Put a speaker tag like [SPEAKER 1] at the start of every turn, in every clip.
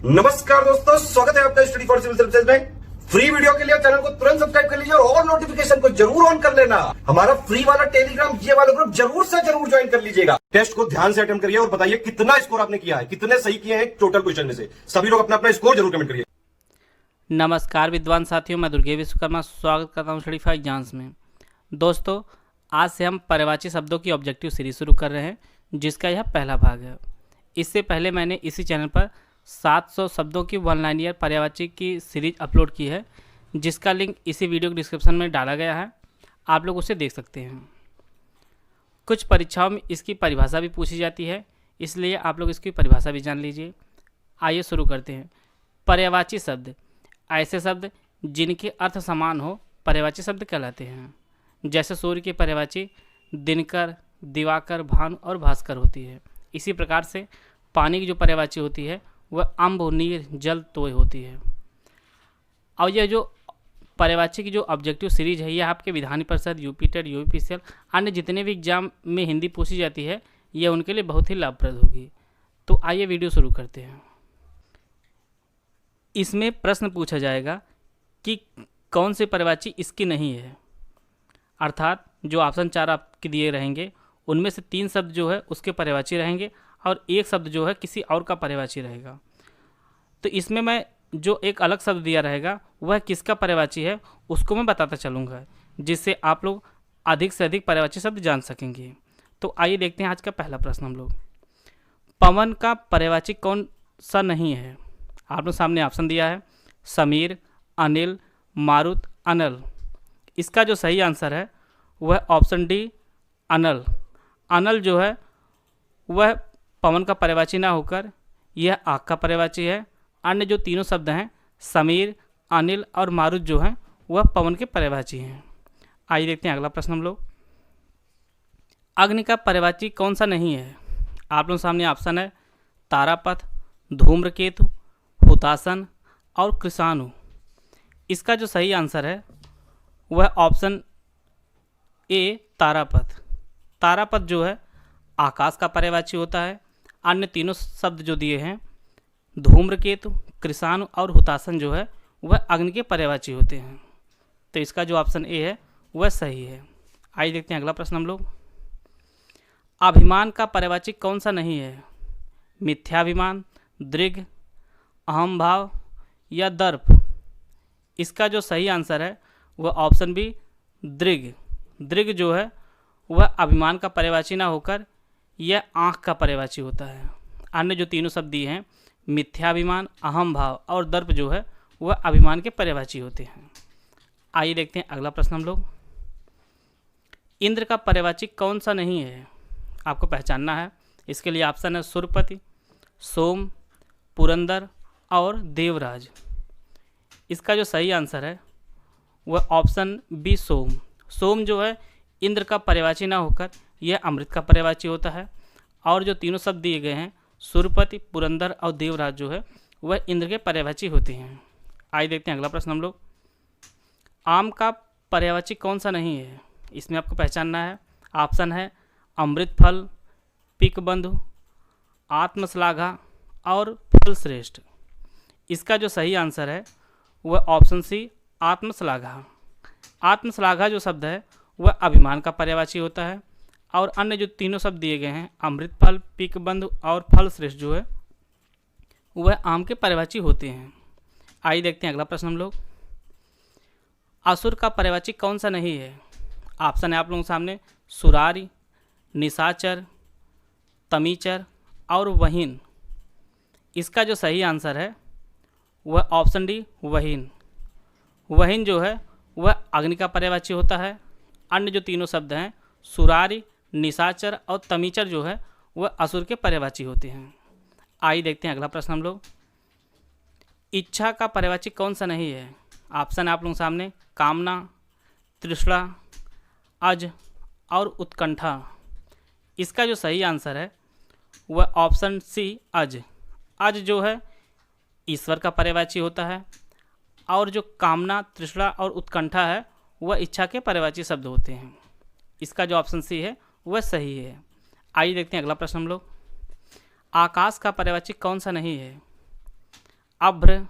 [SPEAKER 1] नमस्कार दोस्तों, स्वागत है आपका स्टडी फॉर सिविल सर्विसेज में। फ्री वीडियो के लिए चैनल को तुरंत सब्सक्राइब कर लीजिए और नोटिफिकेशन को जरूर ऑन कर लेना। हमारा फ्री वाला टेलीग्राम ये वाला ग्रुप जरूर से जरूर ज्वाइन कर लीजिएगा। टेस्ट को ध्यान से अटेम्प्ट करिए और बताइए कितना स्कोर आपने किया है, कितने सही किए हैं टोटल क्वेश्चन में से। सभी लोग अपना अपना स्कोर जरूर कमेंट करिए।
[SPEAKER 2] नमस्कार विद्वान साथियों, मैं दुर्गे विश्वकर्मा स्वागत करता हूं स्टडी फॉर एग्जाम्स में। दोस्तों, आज से हम पर्यायवाची शब्दों की ऑब्जेक्टिव सीरीज शुरू कर रहे हैं, जिसका यह पहला भाग है। इससे पहले मैंने इसी चैनल पर 700 शब्दों की वन लाइनियर पर्यायवाची की सीरीज अपलोड की है, जिसका लिंक इसी वीडियो के डिस्क्रिप्शन में डाला गया है। आप लोग उसे देख सकते हैं। कुछ परीक्षाओं में इसकी परिभाषा भी पूछी जाती है, इसलिए आप लोग इसकी परिभाषा भी जान लीजिए। आइए शुरू करते हैं। पर्यायवाची शब्द ऐसे शब्द जिनके अर्थ समान हो पर्यायवाची शब्द कहलाते हैं। जैसे सूर्य की पर्यायवाची दिनकर, दिवाकर, भानु और भास्कर होती है। इसी प्रकार से पानी की जो पर्यायवाची होती है वह अम्ब, नीर, जल, तोय होती है। और यह जो पर्यायवाची की जो ऑब्जेक्टिव सीरीज है, यह आपके Vidhan Parishad, UP TET, UPCL अन्य जितने भी एग्जाम में हिंदी पूछी जाती है, यह उनके लिए बहुत ही लाभप्रद होगी। तो आइए वीडियो शुरू करते हैं। इसमें प्रश्न पूछा जाएगा कि कौन सी पर्यायवाची इसकी नहीं है, अर्थात जो ऑप्शन 4 आपके दिए रहेंगे उनमें से 3 शब्द जो है उसके पर्यायवाची रहेंगे और एक शब्द जो है किसी और का पर्यायवाची रहेगा। तो इसमें मैं जो एक अलग शब्द दिया रहेगा वह किसका पर्यायवाची है उसको मैं बताता चलूँगा, जिससे आप लोग अधिक से अधिक पर्यायवाची शब्द जान सकेंगे। तो आइए देखते हैं आज का पहला प्रश्न हम लोग। पवन का पर्यायवाची कौन सा नहीं है? आप लोग सामने ऑप्शन दिया है समीर, अनिल, मारुत, अनल। इसका जो सही आंसर है वह ऑप्शन डी अनल। अनल जो है वह पवन का पर्यायवाची ना होकर यह आग का पर्यायवाची है। अन्य जो तीनों शब्द हैं समीर, अनिल और मारुत जो हैं वह पवन के पर्यायवाची हैं। आइए देखते हैं अगला प्रश्न हम लोग। अग्नि का पर्यायवाची कौन सा नहीं है? आप लोगों सामने ऑप्शन है तारापथ, धूम्रकेतु, हुतासन और कृषाणु। इसका जो सही आंसर है वह ऑप्शन ए तारापथ। तारापथ जो है आकाश का पर्यायवाची होता है। अन्य तीनों शब्द जो दिए हैं धूम्रकेतु, कृषाणु और हुतासन जो है वह अग्नि के पर्यायवाची होते हैं। तो इसका जो ऑप्शन ए है वह सही है। आइए देखते हैं अगला प्रश्न हम लोग। अभिमान का पर्यायवाची कौन सा नहीं है? मिथ्याभिमान, दृढ़, अहम भाव या दर्प। इसका जो सही आंसर है वह ऑप्शन बी दृढ़। दृढ़ जो है वह अभिमान का पर्यायवाची ना होकर यह आँख का पर्यायवाची होता है। अन्य जो तीनों शब्द दिए हैं मिथ्याभिमान, अहम भाव और दर्प जो है वह अभिमान के पर्यायवाची होते हैं। आइए देखते हैं अगला प्रश्न हम लोग। इंद्र का पर्यायवाची कौन सा नहीं है? आपको पहचानना है। इसके लिए ऑप्शन है सुरपति, सोम, पुरंदर और देवराज। इसका जो सही आंसर है वह ऑप्शन बी सोम। सोम जो है इंद्र का पर्यायवाची ना होकर यह अमृत का पर्यायवाची होता है। और जो तीनों शब्द दिए गए हैं सुरपति, पुरंदर और देवराज जो है वह इंद्र के पर्यायवाची होते हैं। आइए देखते हैं अगला प्रश्न हम लोग। आम का पर्यायवाची कौन सा नहीं है? इसमें आपको पहचानना है। ऑप्शन है अमृत फल, पिकबंधु, आत्मश्लाघा और फल श्रेष्ठ। इसका जो सही आंसर है वह ऑप्शन सी आत्मश्लाघा। आत्मश्लाघा जो शब्द है वह अभिमान का पर्यायवाची होता है। और अन्य जो तीनों शब्द दिए गए हैं अमृत फल, पिकबंधु और फल श्रेष्ठ जो है वह आम के पर्यायवाची होते हैं। आइए देखते हैं अगला प्रश्न हम लोग। असुर का पर्यायवाची कौन सा नहीं है? ऑप्शन है आप लोगों के सामने सुरारी, निशाचर, तमीचर और वहीन। इसका जो सही आंसर है वह ऑप्शन डी वहीन। वहीन जो है वह अग्नि का पर्यायवाची होता है। अन्य जो तीनों शब्द हैं सुरारी, निशाचर और तमीचर जो है वह असुर के पर्यायवाची होते हैं। आइए देखते हैं अगला प्रश्न हम लोग। इच्छा का पर्यायवाची कौन सा नहीं है? ऑप्शन है आप लोगों के सामने कामना, तृष्णा, अज और उत्कंठा। इसका जो सही आंसर है वह ऑप्शन सी अज। अज जो है ईश्वर का पर्यायवाची होता है। और जो कामना, तृष्णा और उत्कंठा है वह इच्छा के पर्यायवाची शब्द होते हैं। इसका जो ऑप्शन सी है वह सही है। आइए देखते हैं अगला प्रश्न हम लोग। आकाश का पर्यायवाची कौन सा नहीं है? अभ्र,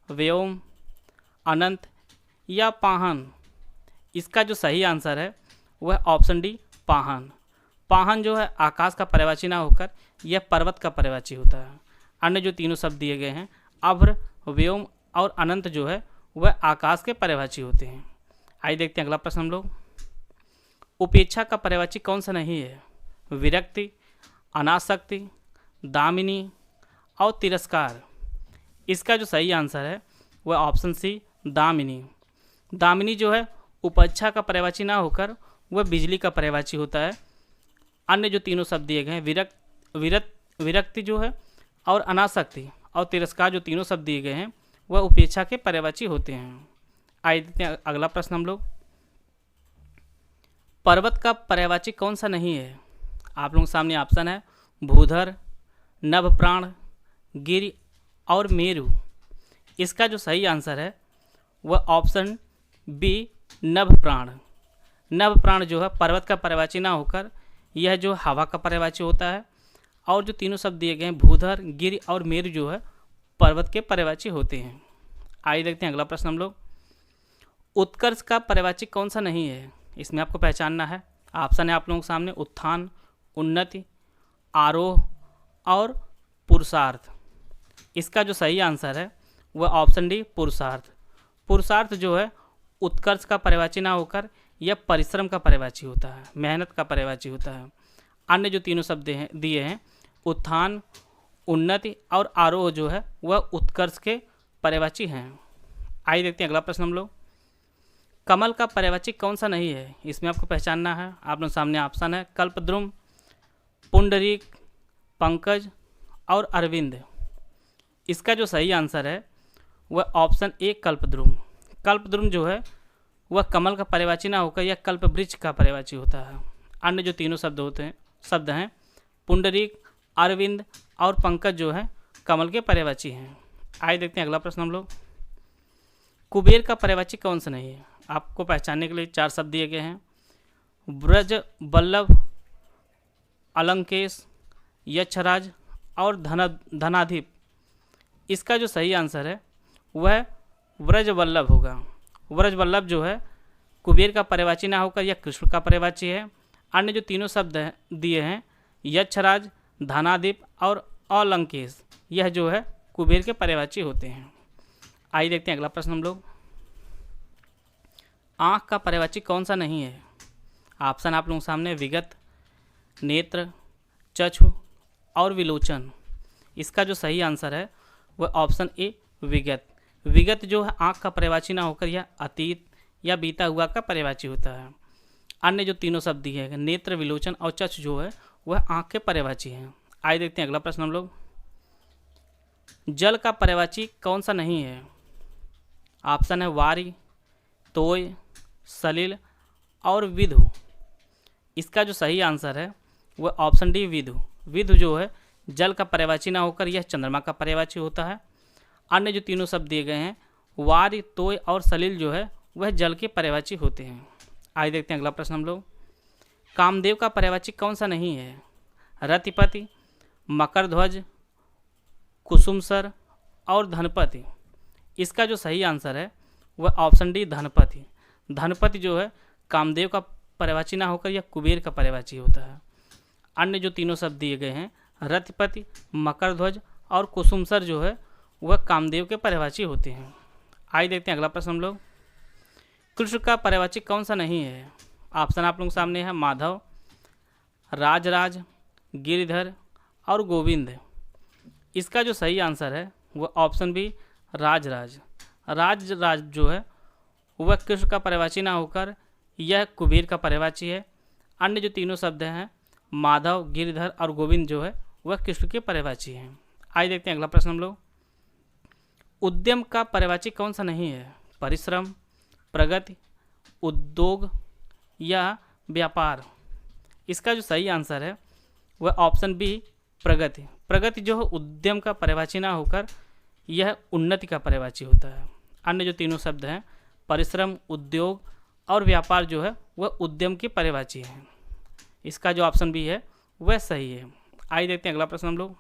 [SPEAKER 2] व्योम, अनंत या पाहन। इसका जो सही आंसर है वह ऑप्शन डी पाहन। पाहन जो है आकाश का पर्यायवाची ना होकर यह पर्वत का पर्यायवाची होता है। अन्य जो तीनों शब्द दिए गए हैं अभ्र, व्योम और अनंत जो है वह आकाश के पर्यायवाची होते हैं। आइए देखते हैं अगला प्रश्न हम लोग। उपेक्षा का पर्यायवाची कौन सा नहीं है? विरक्ति, अनासक्ति, दामिनी और तिरस्कार। इसका जो सही आंसर है वह ऑप्शन सी दामिनी। दामिनी जो है उपेक्षा का पर्यायवाची ना होकर वह बिजली का पर्यायवाची होता है। अन्य जो तीनों शब्द दिए गए हैं विरक्ति जो है और अनासक्ति और तिरस्कार जो तीनों शब्द दिए गए हैं वह उपेक्षा के पर्यायवाची होते हैं। आइए देखते हैं अगला प्रश्न हम लोग। पर्वत का पर्यायवाची कौन सा नहीं है? आप लोगों के सामने ऑप्शन है भूधर, नभप्राण, गिरि और मेरु। इसका जो सही आंसर है वह ऑप्शन बी नभप्राण। नभप्राण जो है पर्वत का पर्यायवाची ना होकर यह जो हवा का पर्यायवाची होता है। और जो तीनों शब्द दिए गए हैं भूधर, गिरि और मेरु जो है पर्वत के पर्यायवाची होते हैं। आइए देखते हैं अगला प्रश्न हम लोग। उत्कर्ष का पर्यायवाची कौन सा नहीं है? इसमें आपको पहचानना है। ऑप्शन है आप लोगों के सामने उत्थान, उन्नति, आरोह और पुरुषार्थ। इसका जो सही आंसर है वह ऑप्शन डी पुरुषार्थ। पुरुषार्थ जो है उत्कर्ष का पर्यायवाची ना होकर यह परिश्रम का पर्यायवाची होता है, मेहनत का पर्यायवाची होता है। अन्य जो तीनों शब्द दिए हैं उत्थान, उन्नति और आरोह जो है वह उत्कर्ष के पर्यायवाची हैं। आइए देखते हैं अगला प्रश्न हम लोग। कमल का पर्यायवाची कौन सा नहीं है? इसमें आपको पहचानना है। आप लोगों के सामने ऑप्शन है कल्पद्रुम, पुंडरीक, पंकज और अरविंद। इसका जो सही आंसर है वह ऑप्शन ए कल्पद्रुम। कल्पद्रुम जो है वह कमल का पर्यायवाची ना होकर यह कल्प वृक्ष का पर्यायवाची होता है। अन्य जो तीनों शब्द हैं पुंडरीक, अरविंद और पंकज जो है कमल के पर्यायवाची हैं। आइए देखते हैं अगला प्रश्न हम लोग। कुबेर का पर्यायवाची कौन सा नहीं है? आपको पहचानने के लिए 4 शब्द दिए गए हैं ब्रज वल्लभ, अलंकेश, यक्षराज और धनाधिप। इसका जो सही आंसर है वह व्रज वल्लभ होगा। व्रज वल्लभ जो है कुबेर का पर्यायवाची ना होकर यह कृष्ण का पर्यायवाची है। अन्य जो तीनों शब्द दिए हैं यक्षराज, धनाधिप और अलंकेश यह जो है कुबेर के पर्यायवाची होते हैं। आइए देखते हैं अगला प्रश्न हम लोग। आँख का पर्यायवाची कौन सा नहीं है? ऑप्शन आप लोगों के सामने विगत, नेत्र, चक्षु और विलोचन। इसका जो सही आंसर है वह ऑप्शन ए विगत। विगत जो है आँख का पर्यायवाची ना होकर यह अतीत या बीता हुआ का पर्यायवाची होता है। अन्य जो तीनों शब्द दिए हैं नेत्र, विलोचन और चक्षु जो है वह आँख के पर्यायवाची हैं। आइए देखते हैं अगला प्रश्न हम लोग। जल का पर्यायवाची कौन सा नहीं है? ऑप्शन है वारी, तोय, सलिल और विधु। इसका जो सही आंसर है वह ऑप्शन डी विधु। विधु जो है जल का पर्यायवाची ना होकर यह चंद्रमा का पर्यायवाची होता है। अन्य जो तीनों शब्द दिए गए हैं वारी, तोय और सलिल जो है वह जल के पर्यायवाची होते हैं। आइए देखते हैं अगला प्रश्न हम लोग। कामदेव का पर्यायवाची कौन सा नहीं है? रतिपति, मकरध्वज, कुसुमसर और धनपति। इसका जो सही आंसर है वह ऑप्शन डी धनपति। धनपति जो है कामदेव का पर्यायवाची ना होकर यह कुबेर का पर्यायवाची होता है। अन्य जो तीनों शब्द दिए गए हैं रतिपति, मकरध्वज और कुसुमसर जो है वह कामदेव के पर्यायवाची होते हैं। आइए देखते हैं अगला प्रश्न हम लोग। कृष्ण का पर्यायवाची कौन सा नहीं है? ऑप्शन आप लोगों के सामने है माधव, राजराज, गिरिधर और गोविंद। इसका जो सही आंसर है वह ऑप्शन बी राजराज। राजराज जो है वह कृष्ण का पर्यायवाची ना होकर यह कुबेर का पर्यायवाची है। अन्य जो तीनों शब्द हैं माधव, गिरिधर और गोविंद जो है वह कृष्ण के पर्यायवाची हैं। आइए देखते हैं अगला प्रश्न हम लोग। उद्यम का पर्यायवाची कौन सा नहीं है? परिश्रम, प्रगति, उद्योग या व्यापार। इसका जो सही आंसर है वह ऑप्शन बी प्रगति। प्रगति जो है उद्यम का पर्यायवाची ना होकर यह उन्नति का पर्यायवाची होता है। अन्य जो तीनों शब्द हैं परिश्रम, उद्योग और व्यापार जो है वह उद्यम के पर्यायवाची हैं। इसका जो ऑप्शन बी है वह सही है। आइए देखते हैं अगला प्रश्न हम लोग।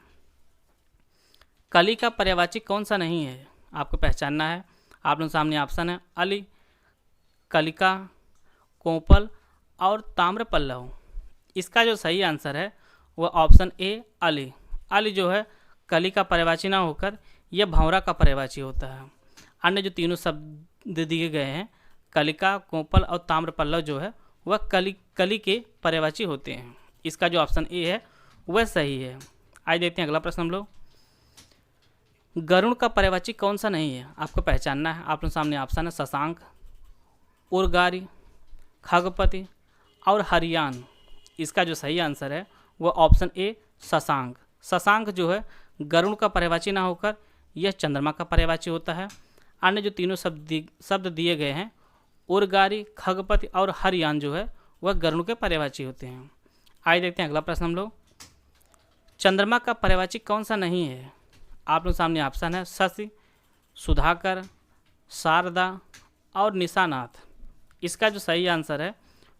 [SPEAKER 2] कली का पर्यायवाची कौन सा नहीं है, आपको पहचानना है। आप लोगों के सामने ऑप्शन है अली, कलिका, कोपल और ताम्रपल्लव। इसका जो सही आंसर है वह ऑप्शन ए अली। अली जो है कली का पर्यायवाची ना होकर यह भंवरा का पर्यायवाची होता है। अन्य जो तीनों शब्द दिए गए हैं कलिका, कोपल और ताम्रपल्लव जो है वह कली के पर्यायवाची होते हैं। इसका जो ऑप्शन ए है वह सही है। आइए देखते हैं अगला प्रश्न हम लोग। गरुड़ का पर्यायवाची कौन सा नहीं है, आपको पहचानना है। आप लोगों के सामने ऑप्शन है शशांक, उर्गारी, खगपति और हरियान। इसका जो सही आंसर है वह ऑप्शन ए शशांक। शशांक जो है गरुड़ का पर्यायवाची ना होकर यह चंद्रमा का पर्यायवाची होता है। अन्य जो तीनों शब्द दिए गए हैं उर्गारी, खगपति और हरियान जो है वह गरुड़ के पर्यायवाची होते हैं। आइए देखते हैं अगला प्रश्न हम लोग। चंद्रमा का पर्यायवाची कौन सा नहीं है, आप लोग सामने ऑप्शन है शशि, सुधाकर, शारदा और निशानाथ। इसका जो सही आंसर है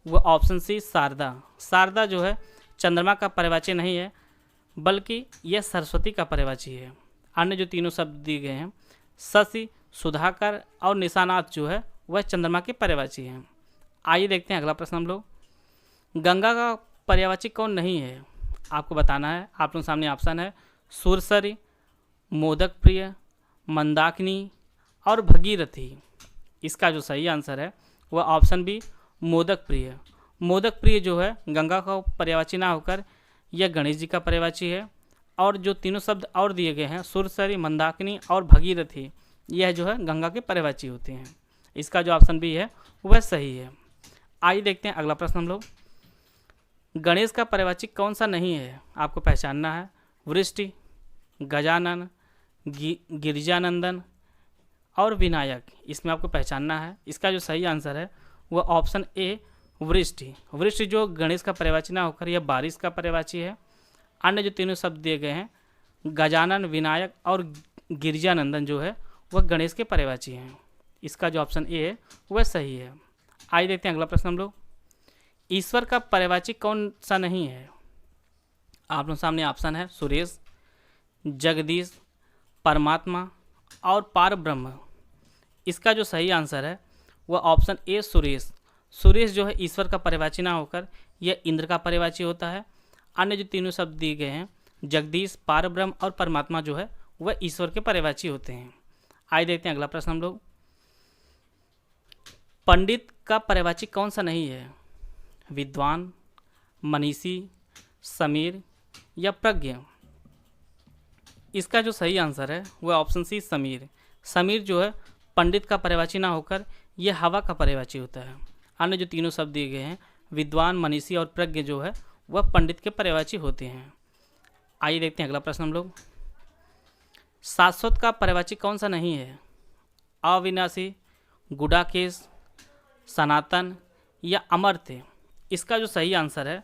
[SPEAKER 2] वह ऑप्शन सी शारदा। शारदा जो है चंद्रमा का पर्यायवाची नहीं है बल्कि यह सरस्वती का पर्यायवाची है। अन्य जो तीनों शब्द दिए गए हैं शशि, सुधाकर और निशानाथ जो है वह चंद्रमा के पर्यायवाची हैं। आइए देखते हैं अगला प्रश्न हम लोग। गंगा का पर्यायवाची कौन नहीं है, आपको बताना है। आप लोगों के सामने ऑप्शन है सुरसरी, मोदक प्रिय, मंदाकिनी और भगीरथी। इसका जो सही आंसर है वह ऑप्शन बी मोदक प्रिय। मोदक प्रिय जो है गंगा का पर्यायवाची ना होकर यह गणेश जी का पर्यायवाची है। और जो तीनों शब्द और दिए गए हैं सुरसरी, मंदाकिनी और भगीरथी, यह जो है गंगा के पर्यायवाची होते हैं। इसका जो ऑप्शन बी है वह सही है। आइए देखते हैं अगला प्रश्न हम लोग। गणेश का पर्यायवाची कौन सा नहीं है, आपको पहचानना है। वृष्टि, गजानन, गिरिजानंदन और विनायक। इसमें आपको पहचानना है। इसका जो सही आंसर है वह ऑप्शन ए वृष्टि। वृष्टि जो गणेश का पर्यायवाची ना होकर यह बारिश का पर्यायवाची है। अन्य जो तीनों शब्द दिए गए हैं गजानन, विनायक और गिरिजानंदन जो है वह गणेश के पर्यायवाची हैं। इसका जो ऑप्शन ए है वह सही है। आइए देखते हैं अगला प्रश्न हम लोग। ईश्वर का पर्यायवाची कौन सा नहीं है, आप लोगों के सामने ऑप्शन है सुरेश, जगदीश, परमात्मा और पारब्रह्म। इसका जो सही आंसर है वह ऑप्शन ए सुरेश। सुरेश जो है ईश्वर का पर्यायवाची ना होकर यह इंद्र का पर्यायवाची होता है। अन्य जो तीनों शब्द दिए गए हैं जगदीश, पारब्रह्म और परमात्मा जो है वह ईश्वर के पर्यायवाची होते हैं। आइए देखते हैं अगला प्रश्न हम लोग। पंडित का पर्यायवाची कौन सा नहीं है, विद्वान, मनीषी, समीर या प्रज्ञ। इसका जो सही आंसर है वह ऑप्शन सी समीर। समीर जो है पंडित का पर्यायवाची ना होकर यह हवा का पर्यायवाची होता है। अन्य जो तीनों शब्द दिए गए हैं विद्वान, मनीषी और प्रज्ञ जो है वह पंडित के पर्यायवाची होते हैं। आइए देखते हैं अगला प्रश्न हम लोग। शाश्वत का पर्यायवाची कौन सा नहीं है, अविनाशी, गुडाकेश, सनातन या अमर्त्य। इसका जो सही आंसर है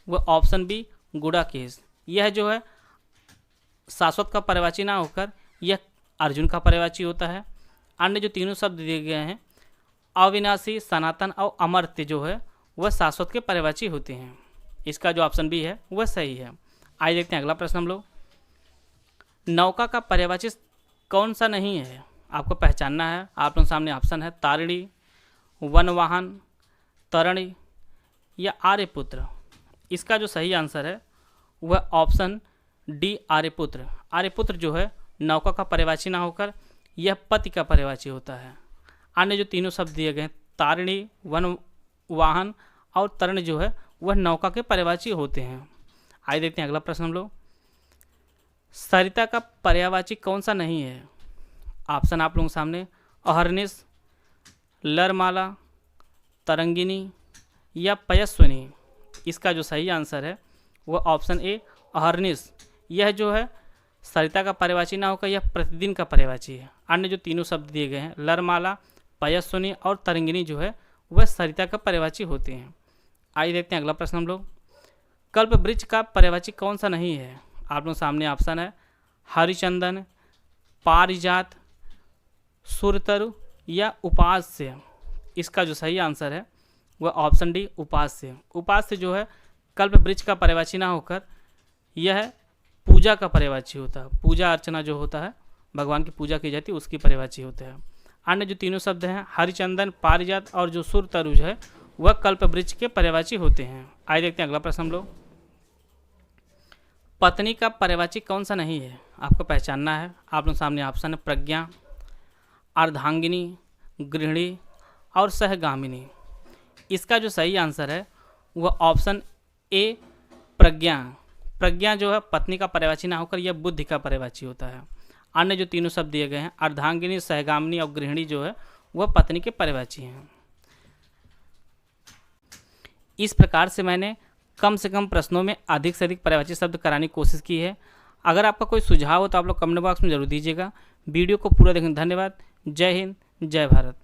[SPEAKER 2] वह ऑप्शन बी गुडाकेश। यह जो है शाश्वत का पर्यायवाची ना होकर यह अर्जुन का पर्यायवाची होता है। अन्य जो तीनों शब्द दिए गए हैं अविनाशी, सनातन और अमर्त्य जो है वह शाश्वत के पर्यायवाची होते हैं। इसका जो ऑप्शन बी है वह सही है। आइए देखते हैं अगला प्रश्न हम लोग। नौका का पर्यायवाची कौन सा नहीं है, आपको पहचानना है। आप लोगों के सामने ऑप्शन है तारिणी, वनवाहन, तरणि या आर्यपुत्र। इसका जो सही आंसर है वह ऑप्शन डी आर्यपुत्र। आर्यपुत्र जो है नौका का पर्यायवाची ना होकर यह पति का पर्यायवाची होता है। अन्य जो तीनों शब्द दिए गए हैं तारिणी, वनवाहन और तरण जो है वह नौका के पर्यायवाची होते हैं। आइए देखते हैं अगला प्रश्न हम लोग। सरिता का पर्यायवाची कौन सा नहीं है, ऑप्शन आप लोगों के सामने अहर्निश, लरमाला, तरंगिनी या पयस्विनी। इसका जो सही आंसर है वह ऑप्शन ए अहर्निश। यह जो है सरिता का पर्यायवाची ना होकर यह प्रतिदिन का पर्यायवाची है। अन्य जो तीनों शब्द दिए गए हैं लरमाला, पयस्विनी और तरंगिनी जो है वह सरिता का पर्यायवाची होते हैं। आइए देखते हैं अगला प्रश्न हम लोग। कल्प वृक्ष का पर्यायवाची कौन सा नहीं है, आप लोगों के सामने ऑप्शन है हरिचंदन, पारिजात, सुरतरु या उपास्य। इसका जो सही आंसर है वह ऑप्शन डी उपास्य। उपास्य जो है कल्प वृक्ष का पर्यायवाची ना होकर यह पूजा का पर्यायवाची होता है। पूजा अर्चना जो होता है, भगवान की पूजा की जाती है, उसकी पर्यायवाची होते हैं। अन्य जो तीनों शब्द हैं हरिचंदन, पारिजात और जो सुर तरुज है वह कल्प वृक्ष के पर्यायवाची होते हैं। आइए देखते हैं अगला प्रश्न हम लोग। पत्नी का पर्यायवाची कौन सा नहीं है, आपको पहचानना है। आप लोग सामने ऑप्शन है प्रज्ञा, अर्धांगिनी, गृहिणी और सहगामिनी। इसका जो सही आंसर है वह ऑप्शन ए प्रज्ञा। प्रज्ञा जो है पत्नी का पर्यायवाची ना होकर यह बुद्धि का पर्यायवाची होता है। अन्य जो तीनों शब्द दिए गए हैं अर्धांगिनी, सहगामिनी और गृहिणी जो है वह पत्नी के पर्यायवाची हैं। इस प्रकार से मैंने कम से कम प्रश्नों में अधिक से अधिक पर्यायवाची शब्द कराने की कोशिश की है। अगर आपका कोई सुझाव हो तो आप लोग कमेंट बॉक्स में जरूर दीजिएगा। वीडियो को पूरा देखने धन्यवाद। जय हिंद, जय भारत।